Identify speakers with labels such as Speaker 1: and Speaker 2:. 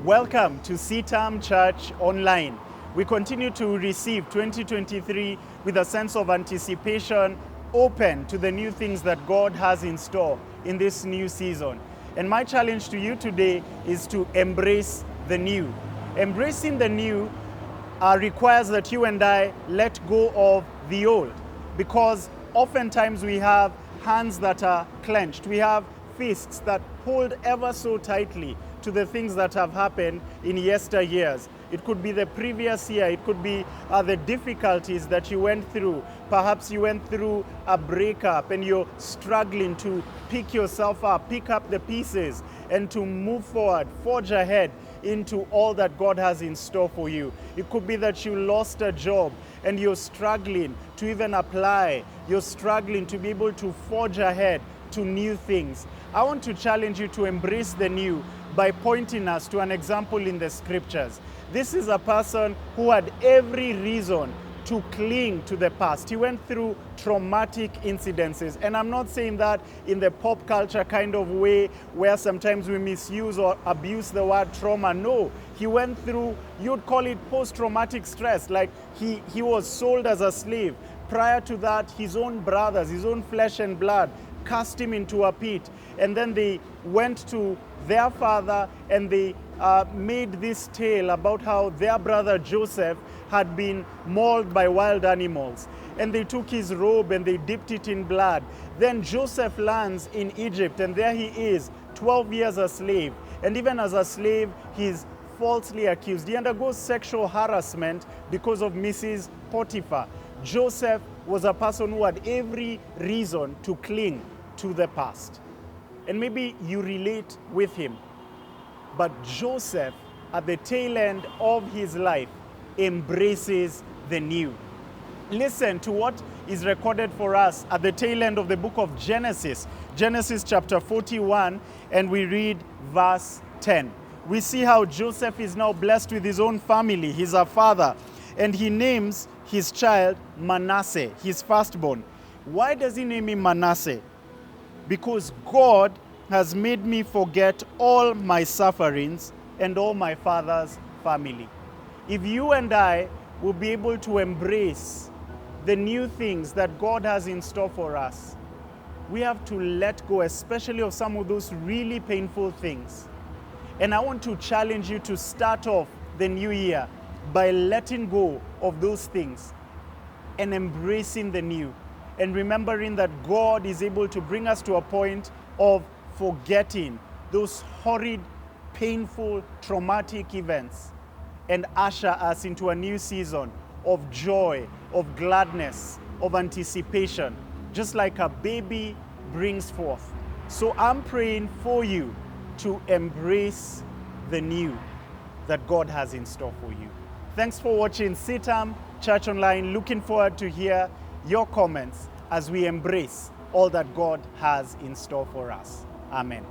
Speaker 1: Welcome to CITAM Church Online. We continue to receive 2023 with a sense of anticipation, open to the new things that God has in store in this new season. And my challenge to you today is to embrace the new. Embracing the new requires that you and I let go of the old, because oftentimes we have hands that are clenched. We have fists that hold ever so tightly to the things that have happened in yesteryears. It could be the previous year, it could be the difficulties that you went through. Perhaps you went through a breakup and you're struggling to pick yourself up, pick up the pieces, and to move forward, forge ahead into all that God has in store for you. It could be that you lost a job and you're struggling to even apply. You're struggling to be able to forge ahead to new things. I want to challenge you to embrace the new by pointing us to an example in the scriptures. This is a person who had every reason to cling to the past. He went through traumatic incidences. And I'm not saying that in the pop culture kind of way where sometimes we misuse or abuse the word trauma. No, he went through, you'd call it post-traumatic stress. Like he was sold as a slave. Prior to that, his own brothers, his own flesh and blood, cast him into a pit. And then they went to their father and they made this tale about how their brother Joseph had been mauled by wild animals. And they took his robe and they dipped it in blood. Then Joseph lands in Egypt, and there he is, 12 years a slave. And even as a slave, he's falsely accused. He undergoes sexual harassment because of Mrs. Potiphar. Joseph was a person who had every reason to cling to the past. And maybe you relate with him. But Joseph, at the tail end of his life, embraces the new. Listen to what is recorded for us at the tail end of the book of Genesis. Genesis chapter 41, and we read verse 10. We see how Joseph is now blessed with his own family. He's a father, and he names his child Manasseh, his firstborn. Why does he name him Manasseh? Because God has made me forget all my sufferings and all my father's family. If you and I will be able to embrace the new things that God has in store for us, we have to let go, especially of some of those really painful things. And I want to challenge you to start off the new year by letting go of those things and embracing the new. And remembering that God is able to bring us to a point of forgetting those horrid, painful, traumatic events and usher us into a new season of joy, of gladness, of anticipation, just like a baby brings forth. So I'm praying for you to embrace the new that God has in store for you. Thanks for watching CITAM Church Online. Looking forward to hear your comments as we embrace all that God has in store for us. Amen.